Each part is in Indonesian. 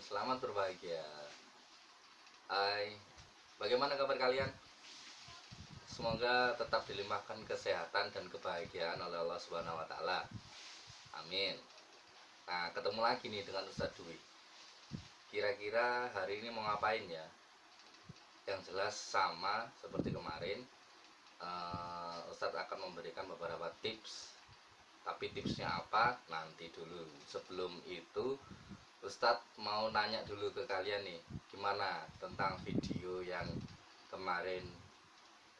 selamat berbahagia. Hai, bagaimana kabar kalian? Semoga tetap dilimpahkan kesehatan dan kebahagiaan oleh Allah Subhanahu wa Ta'ala. Amin. Nah, ketemu lagi nih dengan Ustadz Dwi. Kira-kira hari ini mau ngapain ya? Yang jelas sama seperti kemarin, Ustadz akan memberikan beberapa tips. Tapi tipsnya apa? Nanti dulu. Sebelum itu, Ustadz mau nanya dulu ke kalian nih, gimana tentang video yang kemarin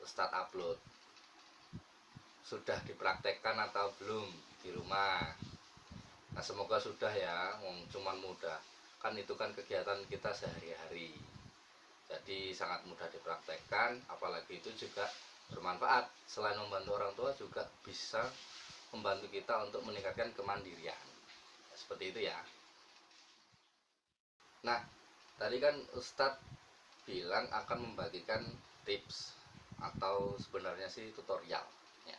Ustadz upload? Sudah dipraktekkan atau belum di rumah? Nah, semoga sudah ya, cuman mudah. Kan itu kan kegiatan kita sehari-hari. Jadi sangat mudah dipraktekkan, apalagi itu juga bermanfaat. Selain membantu orang tua juga bisa membantu kita untuk meningkatkan kemandirian. Seperti itu ya. Nah, tadi kan Ustadz bilang akan membagikan tips atau sebenarnya sih tutorial ya.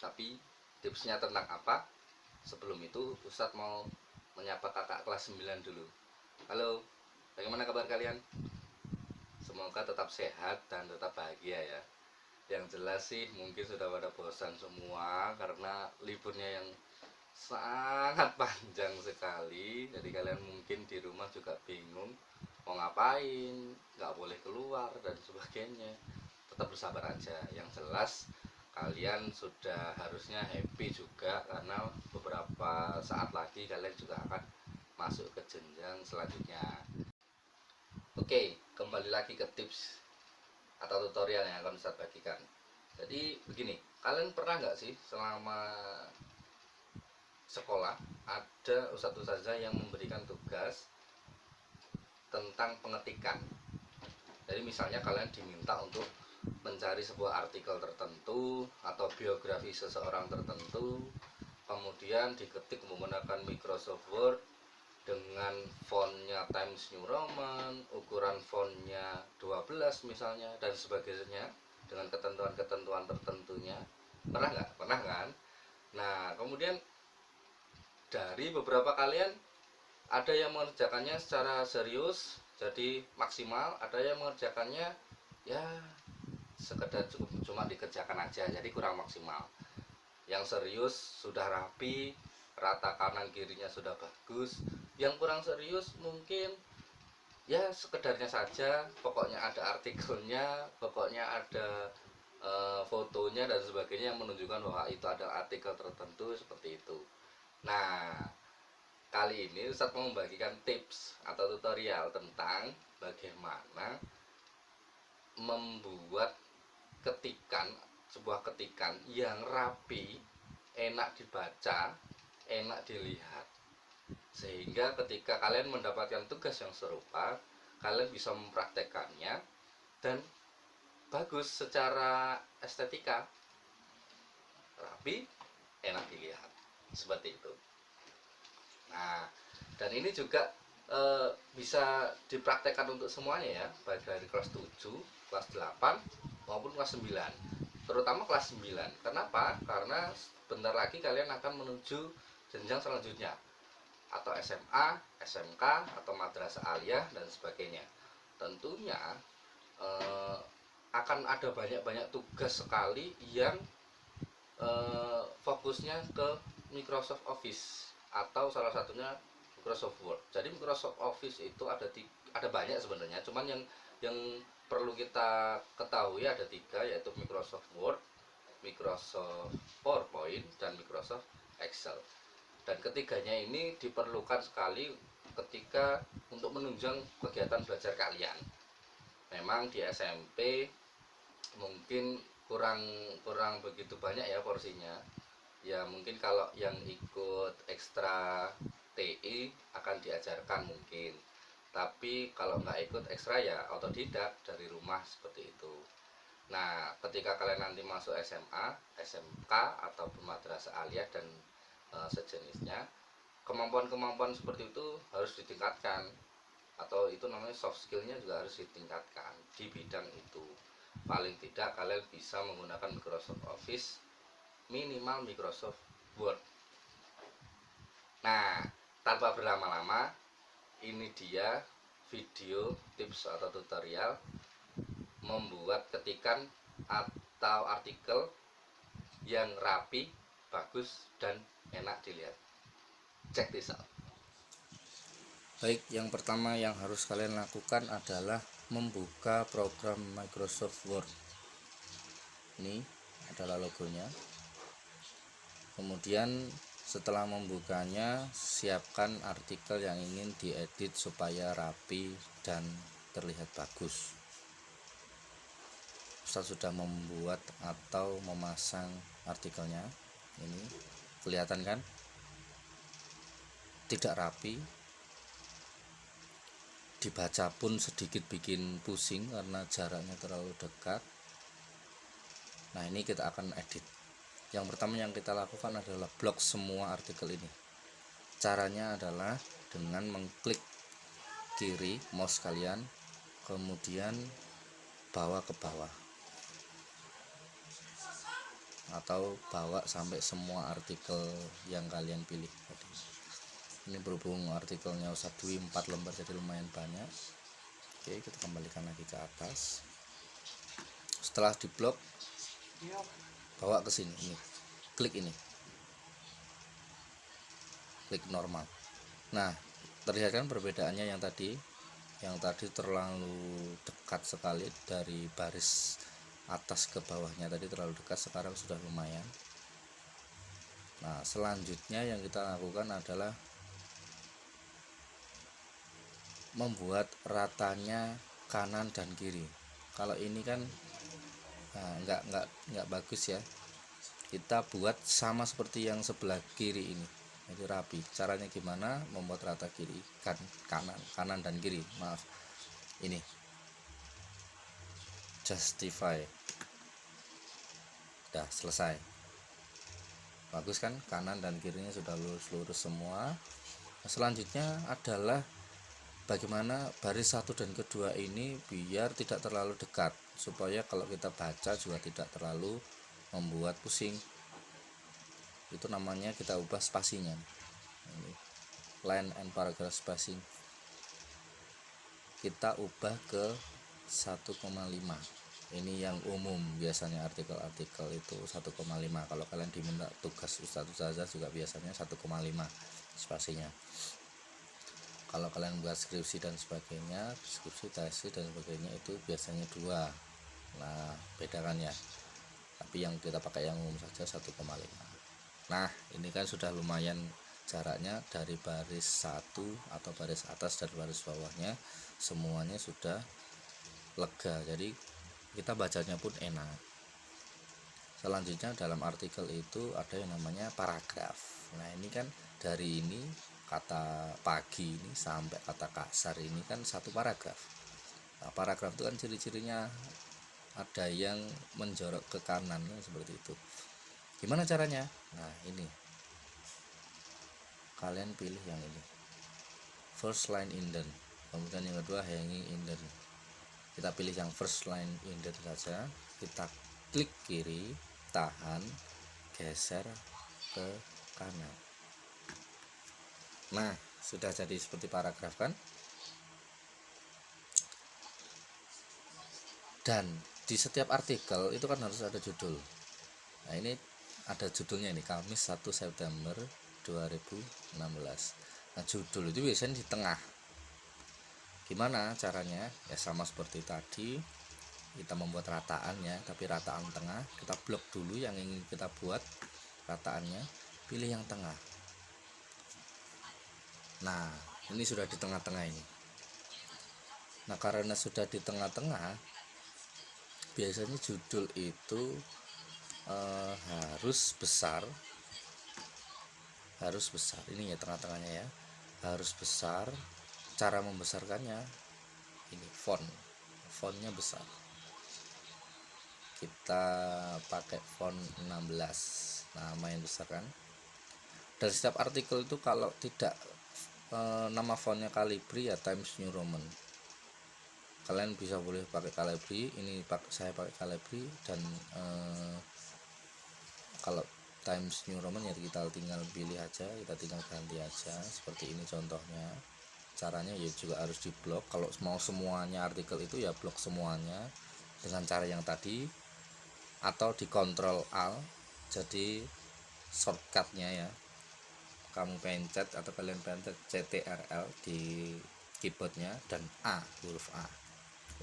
Tapi tipsnya tentang apa? Sebelum itu Ustadz mau menyapa kakak kelas 9 dulu. Halo, bagaimana kabar kalian? Semoga tetap sehat dan tetap bahagia ya. Yang jelas sih mungkin sudah pada bosan semua karena liburnya yang sangat panjang sekali. Jadi kalian mungkin di rumah juga bingung mau ngapain, nggak boleh keluar dan sebagainya. Tetap bersabar aja. Yang jelas kalian sudah harusnya happy juga karena beberapa saat lagi kalian juga akan masuk ke jenjang selanjutnya. Oke, kembali lagi ke tips atau tutorial yang akan saya bagikan. Jadi begini, kalian pernah nggak sih selama sekolah ada ustadz-ustazah yang memberikan tugas tentang pengetikan? Jadi misalnya kalian diminta untuk mencari sebuah artikel tertentu atau biografi seseorang tertentu, kemudian diketik menggunakan Microsoft Word dengan fontnya Times New Roman, ukuran fontnya 12 misalnya, dan sebagainya, dengan ketentuan-ketentuan tertentunya. Pernah nggak? Pernah kan? Nah, kemudian dari beberapa kalian ada yang mengerjakannya secara serius, jadi maksimal, ada yang mengerjakannya ya sekedar cuma dikerjakan aja, jadi kurang maksimal. Yang serius sudah rapi, rata kanan kirinya sudah bagus. Yang kurang serius mungkin ya sekedarnya saja, pokoknya ada artikelnya, pokoknya ada fotonya dan sebagainya yang menunjukkan bahwa itu adalah artikel tertentu, seperti itu. Nah, kali ini Ustadz mau membagikan tips atau tutorial tentang bagaimana membuat sebuah ketikan yang rapi, enak dibaca, enak dilihat, sehingga ketika kalian mendapatkan tugas yang serupa, kalian bisa mempraktekannya dan bagus secara estetika, rapi, enak dilihat, seperti itu. Nah, dan ini juga bisa dipraktekkan untuk semuanya ya, baik dari kelas 7, kelas 8 maupun kelas 9. Terutama kelas 9. Kenapa? Karena bentar lagi kalian akan menuju jenjang selanjutnya, atau SMA, SMK, atau madrasah aliyah dan sebagainya. Tentunya akan ada banyak-banyak tugas sekali yang fokusnya ke Microsoft Office atau salah satunya Microsoft Word. Jadi Microsoft Office itu ada banyak sebenarnya, cuman yang perlu kita ketahui ada 3, yaitu Microsoft Word, Microsoft PowerPoint, dan Microsoft Excel. Dan ketiganya ini diperlukan sekali ketika untuk menunjang kegiatan belajar kalian. Memang di SMP mungkin kurang begitu banyak ya porsinya. Ya mungkin kalau yang ikut ekstra TI akan diajarkan mungkin. Tapi kalau nggak ikut ekstra ya otodidak dari rumah, seperti itu. Nah, ketika kalian nanti masuk SMA, SMK, atau madrasah aliyah dan sejenisnya, kemampuan-kemampuan seperti itu harus ditingkatkan, atau itu namanya soft skillnya juga harus ditingkatkan di bidang itu. Paling tidak kalian bisa menggunakan Microsoft Office, minimal Microsoft Word. Nah, tanpa berlama-lama, ini dia video tips atau tutorial membuat ketikan atau artikel yang rapi, bagus, dan enak dilihat. Check this out. Baik, yang pertama yang harus kalian lakukan adalah membuka program Microsoft Word. Ini adalah logonya. Kemudian setelah membukanya, siapkan artikel yang ingin diedit supaya rapi dan terlihat bagus. Ustaz sudah membuat atau memasang artikelnya. Ini kelihatan kan? Tidak rapi. Dibaca pun sedikit bikin pusing karena jaraknya terlalu dekat. Nah, ini kita akan edit. Yang pertama yang kita lakukan adalah blok semua artikel ini. Caranya adalah dengan mengklik kiri mouse kalian, kemudian bawa ke bawah, atau bawa sampai semua artikel yang kalian pilih tadi. Ini berhubung artikelnya Ustaz Dwi 4 lembar jadi lumayan banyak. Oke, kita kembalikan lagi ke atas. Setelah diblok, bawa ke sini, ini klik ini, klik normal. Nah, terlihat kan perbedaannya yang tadi terlalu dekat sekali, dari baris atas ke bawahnya tadi terlalu dekat, sekarang sudah lumayan. Nah, selanjutnya yang kita lakukan adalah membuat ratanya kanan dan kiri. Kalau ini kan nggak bagus ya. Kita buat sama seperti yang sebelah kiri ini, jadi rapi. Caranya gimana? Membuat rata kiri, kanan dan kiri. Maaf, ini justify. Udah selesai. Bagus kan? Kanan dan kirinya sudah lurus semua. Nah, selanjutnya adalah bagaimana baris 1 dan kedua ini biar tidak terlalu dekat, supaya kalau kita baca juga tidak terlalu membuat pusing. Itu namanya kita ubah spasinya. Ini line and paragraph spacing kita ubah ke 1,5. Ini yang umum, biasanya artikel-artikel itu 1,5. Kalau kalian diminta tugas ustazah juga biasanya 1,5 spasinya. Kalau kalian buat skripsi dan sebagainya, skripsi, tesis dan sebagainya, itu biasanya 2. Nah, bedakan ya. Tapi yang kita pakai yang umum saja 1,5. Nah, ini kan sudah lumayan jaraknya dari baris 1 atau baris atas dan baris bawahnya semuanya sudah lega, jadi kita bacanya pun enak. Selanjutnya dalam artikel itu ada yang namanya paragraf. Nah, ini kan dari ini kata pagi ini sampai kata kasar ini kan satu paragraf. Nah, paragraf itu kan ciri-cirinya ada yang menjorok ke kanan seperti itu. Gimana caranya? Nah, ini kalian pilih yang ini, first line indent. Kemudian yang kedua hanging indent. Kita pilih yang first line indent saja. Kita klik kiri, tahan, geser ke kanan. Nah, sudah jadi seperti paragraf kan? Dan di setiap artikel itu kan harus ada judul. Nah, ini ada judulnya, ini Kamis 1 September 2016. Nah, judul itu biasanya di tengah. Gimana caranya? Ya sama seperti tadi, kita membuat rataannya, tapi rataan tengah. Kita blok dulu yang ingin kita buat rataannya, pilih yang tengah. Nah, ini sudah di tengah-tengah ini. Nah, karena sudah di tengah-tengah, biasanya judul itu harus besar. Ini ya tengah-tengahnya ya, harus besar. Cara membesarkannya ini, fontnya besar. Kita pakai font 16. Nah, main besar kan. Dan setiap artikel itu kalau tidak nama fontnya Calibri ya Times New Roman. Kalian bisa boleh pakai Calibri. Ini saya pakai Calibri. Dan kalau Times New Roman ya kita tinggal pilih aja, kita tinggal ganti aja seperti ini contohnya. caranya ya juga harus diblok. Kalau mau semuanya artikel itu ya blok semuanya dengan cara yang tadi, atau dikontrol Alt, jadi shortcutnya ya kamu pencet atau kalian pencet CTRL di keyboardnya dan huruf A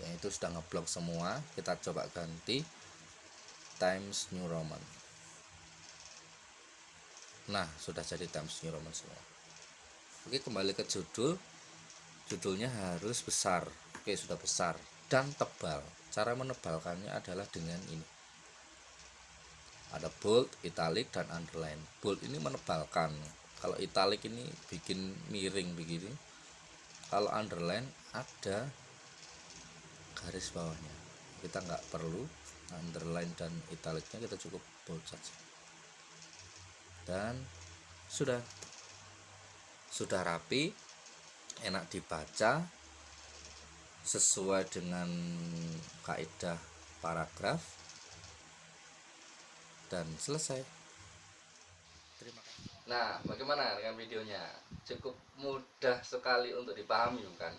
ya, itu sudah ngeblok semua. Kita coba ganti Times New Roman. Nah, sudah jadi Times New Roman semua. Oke, kembali ke judulnya harus besar. Oke, sudah besar dan tebal. Cara menebalkannya adalah dengan ini, ada bold, italic, dan underline. Bold ini menebalkan, kalau italic ini bikin miring begini, kalau underline ada garis bawahnya. Kita nggak perlu underline dan italicnya, kita cukup bold saja. Dan sudah rapi, enak dibaca, sesuai dengan kaidah paragraf, dan selesai. Terima kasih. Nah, bagaimana dengan videonya? Cukup mudah sekali untuk dipahami, bukan?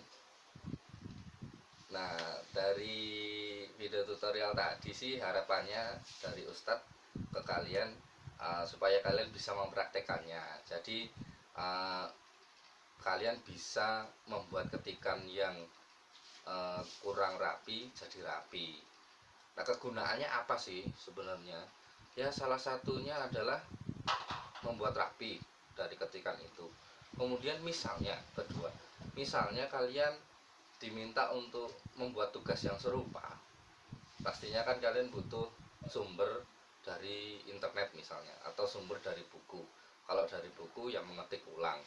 Nah, dari video tutorial tadi sih harapannya dari Ustadz ke kalian supaya kalian bisa mempraktekannya. Jadi kalian bisa membuat ketikan yang kurang rapi jadi rapi. Nah, kegunaannya apa sih sebenarnya? Ya, salah satunya adalah membuat rapi dari ketikan itu. Kemudian misalnya kalian diminta untuk membuat tugas yang serupa, pastinya kan kalian butuh sumber dari internet misalnya, atau sumber dari buku. Kalau dari buku yang mengetik ulang,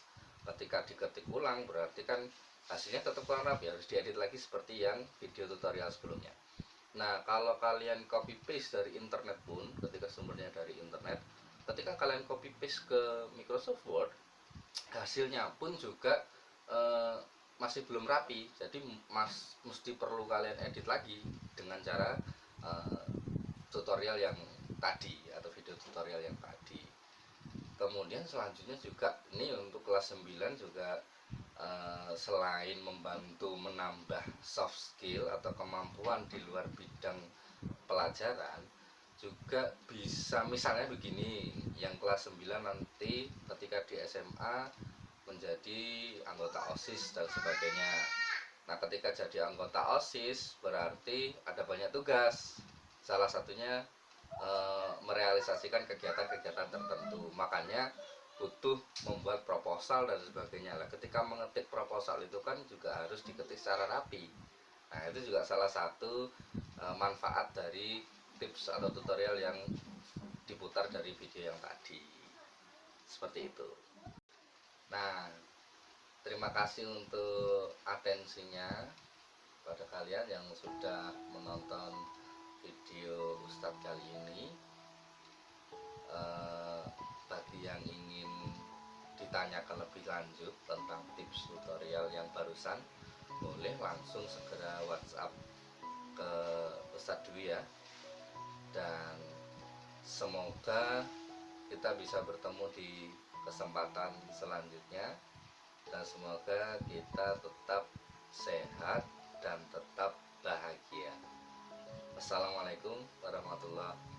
ketika diketik ulang berarti kan hasilnya tetap kurang rapi, harus diedit lagi seperti yang video tutorial sebelumnya. Nah, kalau kalian copy paste dari internet pun, ketika sumbernya dari internet, ketika kalian copy paste ke Microsoft Word, hasilnya pun juga masih belum rapi. Jadi mesti perlu kalian edit lagi dengan cara tutorial yang tadi atau video tutorial yang tadi. Kemudian selanjutnya juga ini untuk kelas 9 juga selain membantu menambah soft skill atau kemampuan di luar bidang pelajaran, juga bisa misalnya begini, yang kelas 9 nanti ketika di SMA menjadi anggota OSIS dan sebagainya. Nah, ketika jadi anggota OSIS berarti ada banyak tugas. Salah satunya merealisasikan kegiatan-kegiatan tertentu. Makanya butuh membuat proposal dan sebagainya. Nah, ketika mengetik proposal itu kan juga harus diketik secara rapi. Nah, itu juga salah satu manfaat dari tips atau tutorial yang diputar dari video yang tadi. Seperti itu. Nah, terima kasih untuk atensinya pada kalian yang sudah menonton video Ustadz kali ini. Bagi yang ingin ditanyakan lebih lanjut tentang tips tutorial yang barusan, boleh langsung segera WhatsApp ke Ustadz Dwi ya. Dan semoga kita bisa bertemu di kesempatan selanjutnya, dan semoga kita tetap sehat dan tetap bahagia. Assalamualaikum warahmatullahi wabarakatuh.